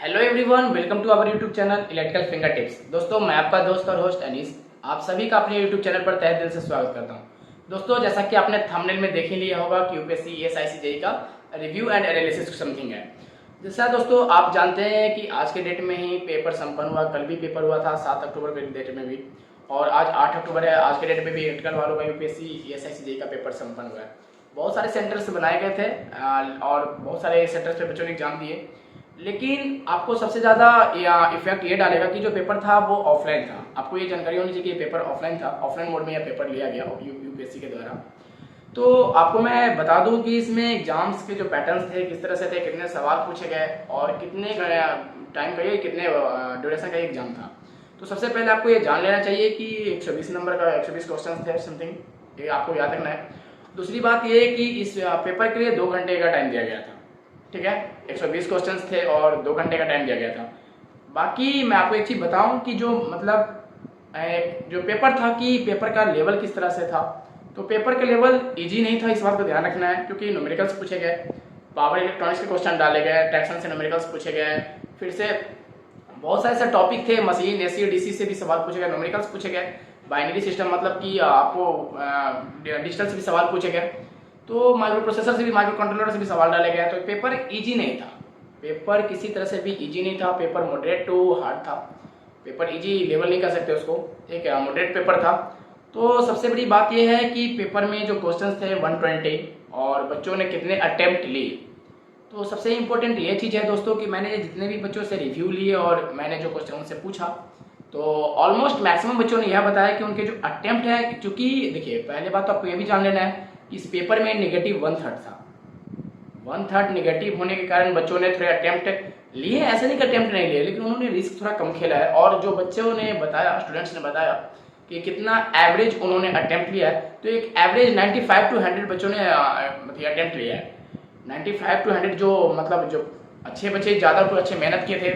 Hello everyone, welcome to our YouTube channel electrical fingertips. दोस्तों, मैं आपका दोस्त और होस्ट अनीस आप सभी का अपने यूट्यूब चैनल पर तहे दिल से स्वागत करता हूं। दोस्तों, जैसा कि आपने थंबनेल में देख ही लिया होगा कि यूपीएससी ईएसआईसी जेईई का रिव्यू एंड एनालिसिस समथिंग है। जैसा दोस्तों आप जानते हैं कि आज के डेट में ही पेपर संपन्न हुआ। कल भी पेपर हुआ था 7 अक्टूबर के डेट में भी, और आज 8 अक्टूबर है। आज के डेट में भी इलेक्ट्रिकल वालों का यूपीएससी ईएसआईसी जेईई का पेपर संपन्न हुआ है। बहुत सारे सेंटर्स बनाए गए थे और बहुत सारे सेंटर्स पे बच्चों ने एग्जाम दिए, लेकिन आपको सबसे ज़्यादा इफेक्ट ये डालेगा कि जो पेपर था वो ऑफलाइन था। आपको ये जानकारी होनी चाहिए कि पेपर ऑफलाइन था, ऑफलाइन मोड में यह पेपर लिया गया यूपीएससी के द्वारा। तो आपको मैं बता दूं कि इसमें एग्जाम्स के जो पैटर्न्स थे, किस तरह से थे, कितने सवाल पूछे गए और कितने टाइम का ये कितने ड्यूरेशन का एग्जाम था। तो सबसे पहले आपको ये जान लेना चाहिए कि 120 नंबर का 120 क्वेश्चन थे समथिंग, ये आपको याद रखना है। दूसरी बात ये है कि इस पेपर के लिए 2 घंटे का टाइम दिया गया था। ठीक है, 120 क्वेश्चंस थे और 2 घंटे का टाइम दिया गया था। बाकी मैं आपको एक चीज़ बताऊं कि जो जो पेपर था कि पेपर का लेवल किस तरह से था। तो पेपर का लेवल इजी नहीं था, इस बात को ध्यान रखना है, क्योंकि न्यूमेरिकल्स पूछे गए, पावर इलेक्ट्रॉनिक्स के क्वेश्चन डाले गए, ट्रैक्शन से न्यूमेरिकल्स पूछे गए, फिर से बहुत सारे ऐसे टॉपिक थे, मशीन एसी डीसी से भी सवाल पूछे गए, न्यूमेरिकल्स पूछे गए, बाइनरी सिस्टम मतलब कि आपको डिजिटल से भी सवाल पूछे गए, तो माइक्रो प्रोसेसर से भी, माइक्रो कंट्रोलर से भी सवाल डाले गए। तो पेपर इजी नहीं था, पेपर किसी तरह से भी इजी नहीं था। पेपर मॉडरेट टू हार्ड था, पेपर इजी लेवल नहीं कर सकते उसको, एक मॉडरेट पेपर था। तो सबसे बड़ी बात यह है कि पेपर में जो क्वेश्चंस थे 120 और बच्चों ने कितने अटेम्प्ट लिए। तो सबसे इम्पोर्टेंट ये चीज़ है दोस्तों कि मैंने जितने भी बच्चों से रिव्यू लिए और मैंने जो क्वेश्चन उनसे पूछा, तो ऑलमोस्ट मैक्सिमम बच्चों ने यह बताया कि उनके जो अटेम्प्ट है, क्योंकि देखिए पहले बात तो आपको ये भी जान लेना है, इस पेपर में नेगेटिव 1/3 था। 1/3 नेगेटिव होने के कारण बच्चों ने थोड़े अटेम्प्ट लिए, ऐसे नहीं कि अटेम्प्ट नहीं लिए, लेकिन उन्होंने रिस्क थोड़ा कम खेला है। और जो बच्चों ने बताया, स्टूडेंट्स ने बताया कि कितना एवरेज उन्होंने अटेम्प्ट लिया है, तो एक एवरेज 95 to 100 बच्चों ने अटेम्प्ट लिया है। 95 to 100 जो मतलब जो अच्छे बच्चे, ज़्यादा कुछ अच्छे मेहनत किए थे,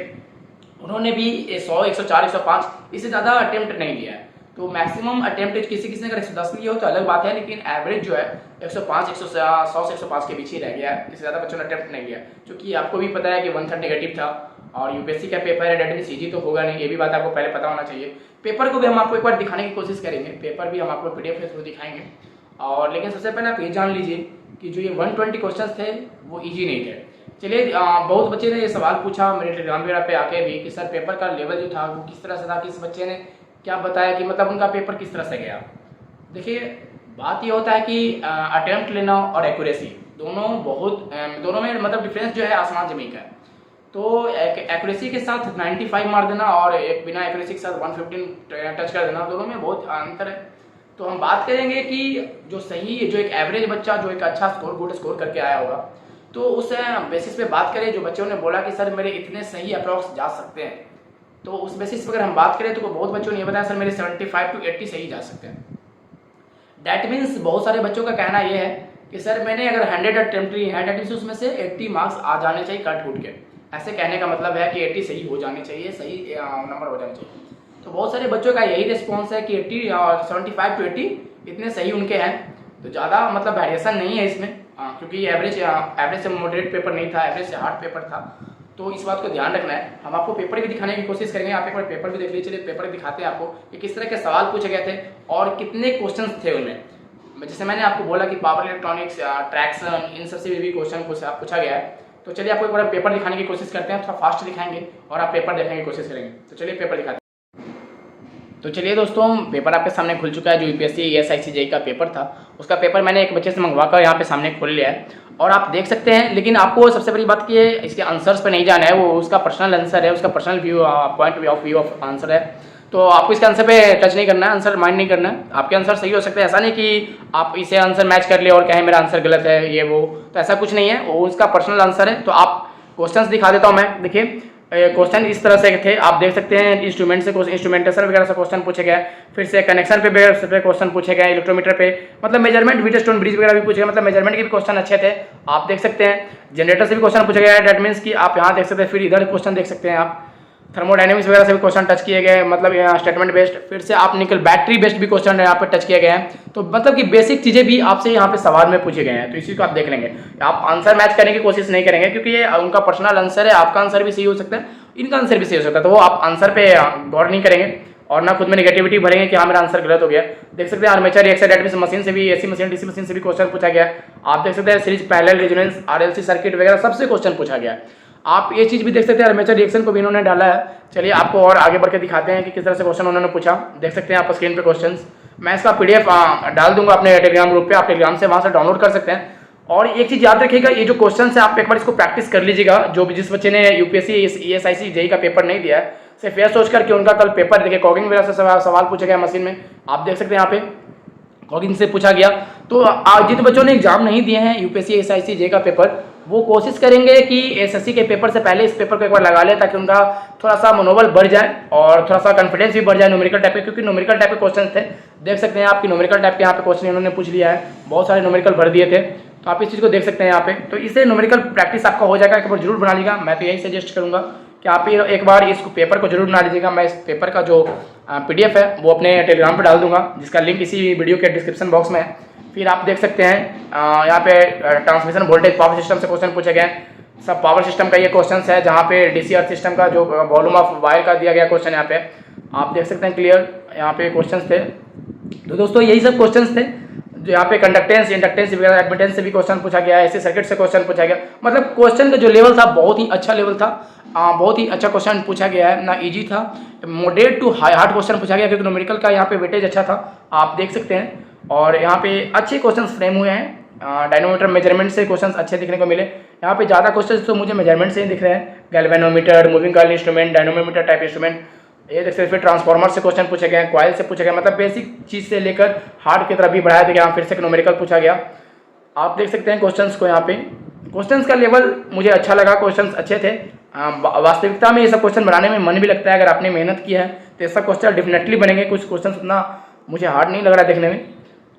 उन्होंने भी 100, 104, 105 इससे ज़्यादा अटेम्प्ट नहीं लिया है। तो मैक्सिमम अटेम्प्ट किसी किसी ने अगर 110 लिए हो तो अलग बात है, लेकिन एवरेज जो है 105, 100 से 105 के बीच ही रह गया है। इससे ज़्यादा बच्चों ने अटेम्प्ट नहीं लिया, क्योंकि आपको भी पता है कि 1/3 नेगेटिव था और यूपीएससी का पेपर है, डेट मीन्स ईजी तो होगा नहीं, ये भी बात आपको पहले पता होना चाहिए। पेपर को भी हम आपको एक बार दिखाने की कोशिश करेंगे, पेपर भी हम आपको पीडीएफ के थ्रू दिखाएंगे। और लेकिन सबसे पहले आप ये जान लीजिए कि जो ये 120 क्वेश्चन थे वो ईजी नहीं थे। चलिए, बहुत बच्चे ने ये सवाल पूछा मेरे टेलीग्राम वगैरह पे आके भी कि सर पेपर का लेवल जो था वो किस तरह से था, किस बच्चे ने क्या बताया कि मतलब उनका पेपर किस तरह से गया। देखिए, बात ये होता है कि अटेम्प्ट लेना और एक्यूरेसी दोनों में मतलब डिफरेंस जो है आसमान जमीन का है। तो एक्यूरेसी के साथ 95 मार देना और एक बिना एक्यूरेसी के साथ 115 टच कर देना, दोनों में बहुत अंतर है। तो हम बात करेंगे कि जो सही, जो एक एवरेज बच्चा जो एक अच्छा गुड स्कोर करके आया होगा, तो उस बेसिस पे बात करें। जो बच्चों ने बोला कि सर मेरे इतने सही अप्रॉक्स जा सकते हैं, तो उस बेसिस पर अगर हम बात करें तो बहुत बच्चों ने ये बताया सर मेरे 75 to 80 सही जा सकते हैं। डैट मीन्स बहुत सारे बच्चों का कहना ये है कि सर मैंने अगर 100 अटेम्प्ट ली है, डैट मीन्स उसमें से 80 मार्क्स आ जाने चाहिए कट कूट के। ऐसे कहने का मतलब है कि 80 सही हो जाने चाहिए, सही नंबर हो जाने चाहिए। तो बहुत सारे बच्चों का यही रिस्पॉन्स है कि 80 और 75 to 80 इतने सही उनके हैं। तो ज़्यादा मतलब वेरिएशन नहीं है इसमें, क्योंकि एवरेज से मॉडरेट पेपर नहीं था, एवरेज से हार्ड पेपर था। तो इस बात को ध्यान रखना है। हम आपको पेपर भी दिखाने की कोशिश करेंगे, आप एक बार पेपर भी देख लीजिए। चलिए पेपर दिखाते हैं आपको कि किस तरह के सवाल पूछे गए थे और कितने क्वेश्चन थे उनमें। जैसे मैंने आपको बोला कि पावर इलेक्ट्रॉनिक्स, ट्रैक्शन, इन सबसे भी क्वेश्चन पूछा गया है। तो चलिए आपको एक बार पेपर दिखाने की कोशिश करते हैं, थोड़ा फास्ट दिखाएंगे और आप पेपर देखने की कोशिश करेंगे। तो चलिए पेपर दिखाते हैं। तो चलिए दोस्तों, पेपर आपके सामने खुल चुका है। जो यूपीएससी ईएसआईसी जेईई का पेपर था, उसका पेपर मैंने एक बच्चे से मंगवाकर यहाँ पे सामने खोल लिया है और आप देख सकते हैं। लेकिन आपको सबसे बड़ी बात कि इसके आंसर्स पे नहीं जाना है, वो उसका पर्सनल आंसर है, उसका personal point of view of answer है। तो आपको इसके आंसर पे टच नहीं करना है, आंसर माइंड नहीं करना है। आपके आंसर सही हो सकते हैं, ऐसा नहीं कि आप इसे आंसर मैच कर ले और कहें मेरा आंसर गलत है ये वो, तो ऐसा कुछ नहीं है, वो उसका पर्सनल आंसर है। तो आप क्वेश्चन दिखा देता हूँ मैं। देखिए क्वेश्चन इस तरह से थे, आप देख सकते हैं। इंस्ट्रूमेंट से इंस्ट्रूमेंटेशन वगैरह से क्वेश्चन पूछे गए, फिर से कनेक्शन पे क्वेश्चन पूछे गए, इलेक्ट्रोमीटर पे मतलब मेजरमेंट, व्हीटस्टोन ब्रिज वगैरह भी पूछे गए, मतलब मेजरमेंट के भी क्वेश्चन अच्छे थे। आप देख सकते हैं जनरेटर से भी क्वेश्चन पूछे गए, डेट मीन्स कि आप यहाँ देख सकते हैं, फिर इधर क्वेश्चन देख सकते हैं आप। थर्मोडायनेमिक्स वगैरह से भी क्वेश्चन टच किए गए, मतलब यहाँ स्टेटमेंट बेस्ड। फिर से आप निकल बैटरी बेस्ड भी क्वेश्चन यहाँ पे टच किए गए हैं। तो मतलब कि बेसिक चीज़ें भी आपसे यहाँ पे सवाल में पूछे गए हैं, तो इसी को आप देख लेंगे। आप आंसर मैच करने की कोशिश नहीं करेंगे, क्योंकि ये उनका पर्सनल आंसर है, आपका आंसर भी सही हो सकता है, इनका आंसर भी सही हो सकता है, तो वो आप आंसर पे गौर नहीं करेंगे और ना खुद में नेगेटिविटी भरेंगे कि हाँ मेरा आंसर गलत हो गया। देख सकते हैं आर्मेचर रिएक्शन डेट मशीन से भी, एसी मशीन, डीसी मशीन से भी क्वेश्चन पूछा गया। आप देख सकते हैं series parallel resonance, RLC circuit वगैरह सबसे क्वेश्चन पूछा गया है। आप ये चीज़ भी देख सकते हैं, आर्मेचर रिएक्शन को भी इन्होंने डाला है। चलिए आपको और आगे बढ़ के दिखाते हैं कि किस तरह से क्वेश्चन उन्होंने पूछा। देख सकते हैं आप स्क्रीन पे क्वेश्चंस, मैं इसका पीडीएफ डाल दूंगा अपने टेलीग्राम ग्रुप पे, आप टेलीग्राम से वहाँ से डाउनलोड कर सकते हैं। और एक चीज़ याद रखिएगा, ये जो क्वेश्चन है आप एक बार इसको प्रैक्टिस कर लीजिएगा। जो भी जिस बच्चे ने यूपीएससी ईएसआईसी जेई का पेपर नहीं दिया है, सिर्फ यह सोच कर कि उनका कल पेपर देखिए कॉगिंग वगैरह से सवाल पूछे गए मशीन में, आप देख सकते हैं यहाँ पे कॉगिंग से पूछा गया। तो आज जिन बच्चों ने एग्जाम नहीं दिए हैं यूपीएससी ईएसआईसी जेई का पेपर, वो कोशिश करेंगे कि एसएससी के पेपर से पहले इस पेपर को एक बार लगा ले, ताकि उनका थोड़ा सा मनोबल बढ़ जाए और थोड़ा सा कॉन्फिडेंस भी बढ़ जाए न्यूमेरिकल टाइप के, क्योंकि न्यूमेरिकल टाइप के क्वेश्चन थे। देख सकते हैं आपकी न्यूमेरिकल टाइप के यहाँ पे क्वेश्चन इन्होंने पूछ लिया है, बहुत सारे न्यूमेरिकल भर दिए थे, तो आप इस चीज़ को देख सकते हैं यहाँ पे। तो इससे न्यूमेरिकल प्रैक्टिस आपका हो जाएगा, एक बार जरूर बना लीजिएगा। मैं तो यही सजेस्ट करूँगा कि आप एक बार इस पेपर को जरूर बना लीजिएगा। मैं इस पेपर का जो पीडीएफ है वो अपने टेलीग्राम पर डाल दूंगा, जिसका लिंक इसी वीडियो के डिस्क्रिप्शन बॉक्स में है। फिर आप देख सकते हैं यहाँ पे ट्रांसमिशन वोल्टेज पावर सिस्टम से क्वेश्चन पूछे गए। सब पावर सिस्टम का ये क्वेश्चन है, जहाँ पे डीसी अर्थ सिस्टम का जो वॉल्यूम ऑफ वायर का दिया गया क्वेश्चन यहाँ पे आप देख सकते हैं क्लियर, यहाँ पे क्वेश्चन थे। तो दोस्तों यही सब क्वेश्चन थे जो यहाँ पे कंडक्टेंस, इंडक्टेंस वगैरह, एडमिटेंस से भी क्वेश्चन पूछा गया है, ऐसे सर्किट से क्वेश्चन पूछा गया। मतलब क्वेश्चन का जो लेवल था बहुत ही अच्छा लेवल था, बहुत ही अच्छा क्वेश्चन पूछा गया है, ना इजी था, मॉडरेट टू हार्ड क्वेश्चन पूछा गया, क्योंकि न्यूमेरिकल का यहाँ पे वेटेज अच्छा था, आप देख सकते हैं। और यहाँ पे अच्छे क्वेश्चन फ्रेम हुए हैं, डायनोमीटर मेजरमेंट से क्वेश्चन अच्छे दिखने को मिले। यहाँ पे ज़्यादा क्वेश्चन तो मुझे मेजरमेंट से ही दिख रहे हैं, galvanometer, moving coil instrument, dynamometer type instrument, ये देख सकते। फिर ट्रांसफार्मर से क्वेश्चन पूछे गए, कॉइल से पूछे गए, मतलब बेसिक चीज़ से लेकर हार्ड की तरफ भी बढ़ाया गया। फिर से न्यूमेरिकल पूछा गया, आप देख सकते हैं क्वेश्चंस को। यहाँ पे क्वेश्चंस का लेवल मुझे अच्छा लगा, क्वेश्चंस अच्छे थे। वास्तविकता में ये सब क्वेश्चन बनाने में मन भी लगता है, अगर आपने मेहनत की है तो ये सब क्वेश्चन डेफिनेटली बनेंगे। कुछ क्वेश्चन उतना मुझे हार्ड नहीं लग रहा देखने में,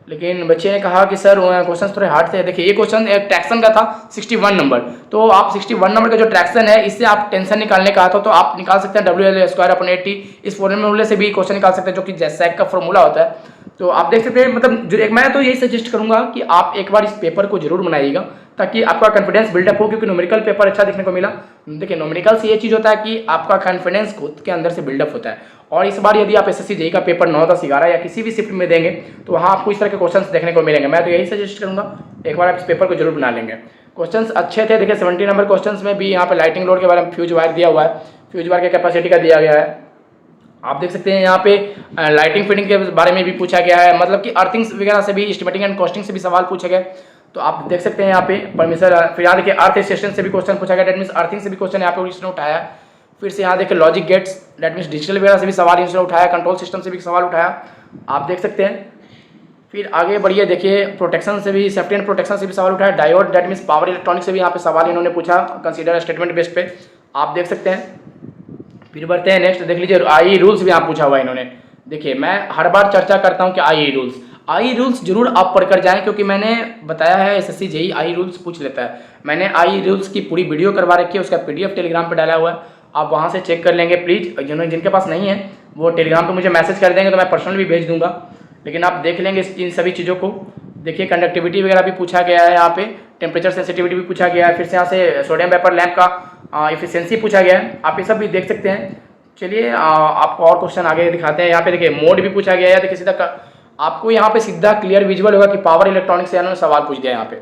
लेकिन बच्चे ने कहा कि सर क्वेश्चन थोड़े हार्ड थे। देखिए ये क्वेश्चन एक ट्रैक्शन का था 61 नंबर, तो आप 61 नंबर का जो ट्रैक्शन है इससे आप टेंशन निकालने का था, तो आप निकाल सकते हैं WL² इस फॉर्मूले से भी क्वेश्चन निकाल सकते हैं, जो कि जैसैक का फॉर्मूला होता है। तो आप देख सकते हैं, मतलब जो एक मैं तो यही सजेस्ट करूंगा कि आप एक बार इस पेपर को जरूर बनाइएगा, ताकि आपका कॉन्फिडेंस बिल्डअप हो, क्योंकि न्यूमेरिकल पेपर अच्छा देखने को मिला। देखिए न्यूमेरिकल से ये चीज़ होता है कि आपका कॉन्फिडेंस खुद के अंदर से बिल्डअप होता है, और इस बार यदि आप एसएससी जेई का पेपर 9, 10, 11 या किसी भी शिफ्ट में देंगे तो वहाँ आपको इस तरह के क्वेश्चंस देखने को मिलेंगे। मैं तो यही सजेस्ट करूँगा एक बार आप इस पेपर को जरूर बना लेंगे। क्वेश्चंस अच्छे थे, देखिए 70 नंबर क्वेश्चंस में भी यहाँ पे लाइटिंग लोड के बारे में फ्यूज वायर दिया हुआ है, फ्यूज वायर के कैपेसिटी का दिया गया है। आप देख सकते हैं यहाँ पे लाइटिंग फिटिंग के बारे में भी पूछा गया है, मतलब कि अर्थिंग्स वगैरह से भी, एस्टिमेटिंग एंड कॉस्टिंग से भी सवाल पूछे गए। तो आप देख सकते हैं यहाँ पे परमिशन। फिर यहाँ देखिए अर्थ स्टेशन से भी क्वेश्चन पूछा गया, डेट मीन्स अर्थिंग से भी क्वेश्चन यहाँ पे इसने उठाया। फिर से यहाँ देखिए logic gates, that means digital वगैरह से भी सवाल इसने उठाया, कंट्रोल सिस्टम से भी सवाल उठाया, आप देख सकते हैं। फिर आगे बढ़िए, देखिए प्रोटेक्शन से भी, सेफ्टी एंड प्रोटेक्शन से भी सवाल उठाया। Diode, that means power electronic से भी यहाँ पे सवाल इन्होंने पूछा, कंसीडर स्टेटमेंट बेस्ड पे, आप देख सकते हैं। फिर बढ़ते हैं नेक्स्ट, देख लीजिए आई रूल्स भी यहाँ पूछा हुआ है इन्होंने। देखिए मैं हर बार चर्चा करता हूँ कि आई रूल्स जरूर आप पढ़कर जाएं, क्योंकि मैंने बताया है एसएससी जेई आई रूल्स पूछ लेता है। मैंने आई रूल्स की पूरी वीडियो करवा रखी है, उसका पीडीएफ टेलीग्राम पे डाला हुआ है, आप वहाँ से चेक कर लेंगे प्लीज़। जिनके पास नहीं है वो टेलीग्राम पे मुझे मैसेज कर देंगे, तो मैं पर्सनल भी भेज दूंगा, लेकिन आप देख लेंगे इन सभी चीज़ों को। देखिए कंडक्टिविटी वगैरह भी पूछा गया है, यहाँ पे टेम्परेचर सेंसिटिविटी भी पूछा गया है। फिर से यहाँ से सोडियम वेपर लैंप का इफिशियंसी पूछा गया है, आप ये सब भी देख सकते हैं। चलिए आपको और क्वेश्चन आगे दिखाते हैं। यहाँ पे देखिए मोड भी पूछा गया है, देखिए सीधा आपको यहाँ पे सीधा क्लियर विजुअल होगा कि पावर इलेक्ट्रॉनिक्स से इन्होंने सवाल पूछ दिया। यहाँ पे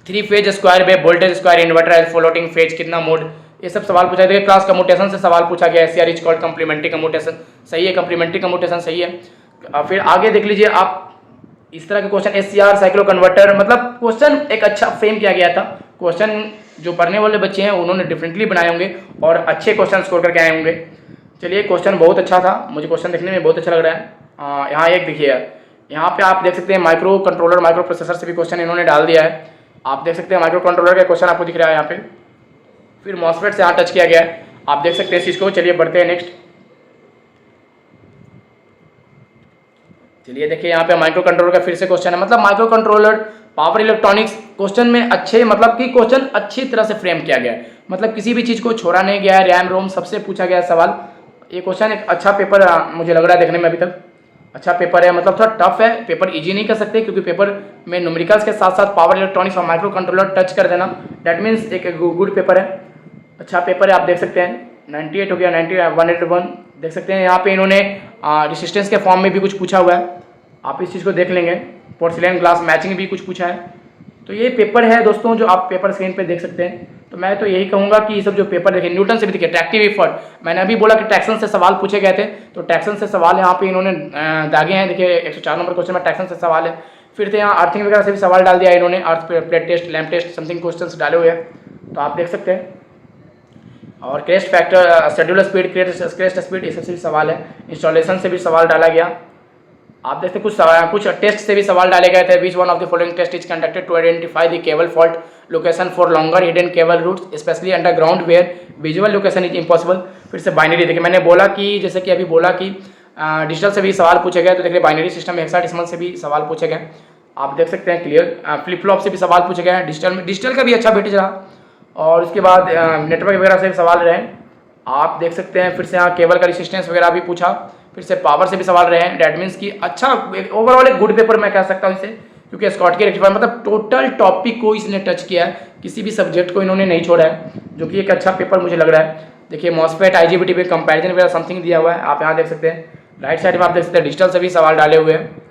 3 phase square wave, voltage square, inverter, floating phase, कितना मोड, ये सब सवाल पूछा गया। क्लास कम्यूटेशन से सवाल पूछा गया, SCR is called complementary commutation, सही है, कम्प्लीमेंट्री कम्यूटेशन सही है। फिर आगे देख लीजिए आप इस तरह के क्वेश्चन, SCR साइक्लो कन्वर्टर, मतलब क्वेश्चन एक अच्छा फ्रेम किया गया था। क्वेश्चन जो पढ़ने वाले बच्चे हैं उन्होंने डिफरेंटली बनाए होंगे और अच्छे क्वेश्चन स्कोर करके आए होंगे। चलिए क्वेश्चन बहुत अच्छा था, मुझे क्वेश्चन देखने में बहुत अच्छा लग रहा है। यहाँ एक देखिए, यहाँ पे आप देख सकते हैं माइक्रो कंट्रोलर, माइक्रो प्रोसेसर से भी क्वेश्चन इन्होंने डाल दिया है, आप देख सकते हैं माइक्रो कंट्रोलर का क्वेश्चन आपको दिख रहा है यहाँ पे। फिर मॉसफेट से यहाँ टच किया गया है, आप देख सकते हैं इस चीज़ को। चलिए बढ़ते हैं नेक्स्ट। चलिए देखिए यहाँ पे माइक्रो कंट्रोलर का फिर से क्वेश्चन है, मतलब micro controller, power electronics question में अच्छे, मतलब कि क्वेश्चन अच्छी तरह से फ्रेम किया गया है। मतलब किसी भी चीज़ को छोड़ा नहीं गया है, रैम रोम सबसे पूछा गया सवाल। ये क्वेश्चन एक अच्छा पेपर मुझे लग रहा है देखने में अभी तक अच्छा पेपर है, मतलब थोड़ा टफ है पेपर, इजी नहीं कर सकते क्योंकि पेपर में न्यूमेरिकल्स के साथ साथ पावर इलेक्ट्रॉनिक्स और माइक्रो कंट्रोलर टच कर देना, डैट मीन्स एक गुड पेपर है, अच्छा पेपर है। आप देख सकते हैं 98 हो गया, 181 देख सकते हैं। यहाँ पे इन्होंने रेसिस्टेंस के फॉर्म में भी कुछ पूछा हुआ है, आप इस चीज़ को देख लेंगे। पोर्सिलेन ग्लास मैचिंग भी कुछ पूछा है। तो ये पेपर है दोस्तों जो आप पेपर स्क्रीन पे देख सकते हैं। तो मैं तो यही कहूँगा कि ये सब जो पेपर देखें, न्यूटन से भी देखिए, ट्रैक्टिव एफर्ट मैंने अभी बोला कि ट्रैक्शन से सवाल पूछे गए थे, तो ट्रैक्शन से सवाल यहाँ पे इन्होंने दागे हैं, देखिए 104 नंबर क्वेश्चन में ट्रैक्शन से सवाल है। फिर से यहाँ अर्थिंग वगैरह से भी सवाल डाल दिया इन्होंने, earth plate test, lamp test, something question डाले हुए हैं, तो आप देख सकते हैं। और crest factor, scheduler speed, crest speed, ये सबसे भी सवाल है। इंस्टॉलेशन से भी सवाल डाला गया, आप देखते कुछ टेस्ट से भी सवाल डाले गए थे। Which one of the following test is conducted to identify the cable fault location for longer hidden cable routes especially underground where visual location is impossible. फिर से बाइनरी देखिए, मैंने बोला कि जैसे कि अभी बोला कि डिजिटल से भी सवाल पूछे गए, तो देखिए बाइनरी सिस्टम हेक्साडेसिमल से भी सवाल पूछे गए, आप देख सकते हैं क्लियर। फ्लिप फ्लॉप से भी सवाल पूछे गए हैं, डिजिटल का भी अच्छा वेटेज रहा। और उसके बाद नेटवर्क वगैरह से भी सवाल रहे, आप देख सकते हैं। फिर से यहाँ केबल का रेसिस्टेंस वगैरह भी पूछा, फिर से पावर से भी सवाल रहे हैं। डैट मीन्स की अच्छा ओवरऑल एक गुड पेपर मैं कह सकता हूँ इसे, क्योंकि स्कॉट के रेक्टिफायर मतलब टोटल टॉपिक को इसने टच किया है, किसी भी सब्जेक्ट को इन्होंने नहीं छोड़ा है, जो कि एक अच्छा पेपर मुझे लग रहा है। देखिए मॉसफेट आईजीबीटी पे कंपैरिजन वगैरह समथिंग दिया हुआ है, आप यहाँ देख सकते हैं। राइट साइड में आप देख सकते हैं डिजिटल से भी सवाल डाले हुए हैं।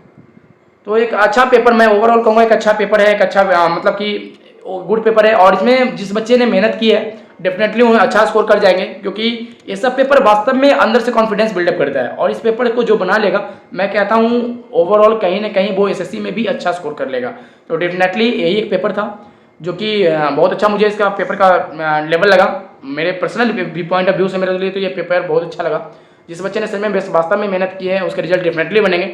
तो एक अच्छा पेपर मैं ओवरऑल कहूँगा, एक अच्छा पेपर है, एक अच्छा मतलब कि गुड पेपर है। और इसमें जिस बच्चे ने मेहनत की है डेफिनेटली उन्हें अच्छा स्कोर कर जाएंगे, क्योंकि ये सब पेपर वास्तव में अंदर से कॉन्फिडेंस बिल्डअप करता है। और इस पेपर को जो बना लेगा, मैं कहता हूँ ओवरऑल कहीं ना कहीं वो एसएससी में भी अच्छा स्कोर कर लेगा। तो डेफिनेटली यही एक पेपर था जो कि बहुत अच्छा मुझे इसका पेपर का लेवल लगा, मेरे पर्सनल पॉइंट ऑफ व्यू से मेरे लिए तो ये पेपर बहुत अच्छा लगा। जिस बच्चे ने सच में वास्तव में मेहनत की है उसके रिजल्ट डेफिनेटली बनेंगे।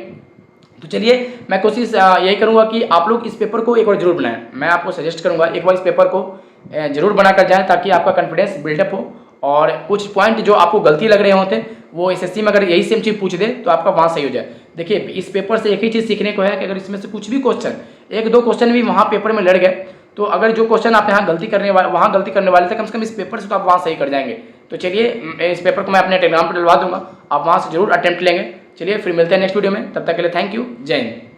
तो चलिए मैं कोशिश यही करूंगा कि आप लोग इस पेपर को एक बार जरूर बनाएं, मैं आपको सजेस्ट करूंगा एक बार इस पेपर को जरूर बना कर जाएं, ताकि आपका कॉन्फिडेंस बिल्डअप हो। और कुछ पॉइंट जो आपको गलती लग रहे होते वो एसएससी में अगर यही सेम चीज़ पूछ दे तो आपका वहाँ सही हो जाए। देखिए इस पेपर से एक ही चीज़ सीखने को है कि अगर इसमें से कुछ भी क्वेश्चन, एक दो क्वेश्चन भी वहाँ पेपर में लड़ गए, तो अगर जो क्वेश्चन आप यहाँ गलती करने वाले थे, कम से कम इस पेपर से तो आप वहाँ सही कर जाएंगे। तो चलिए इस पेपर को मैं अपने टेलीग्राम पर डलवा दूंगा, आप वहाँ से जरूर अटेम्प्ट लेंगे। चलिए फिर मिलते हैं नेक्स्ट वीडियो में, तब तक के लिए थैंक यू, जय हिंद।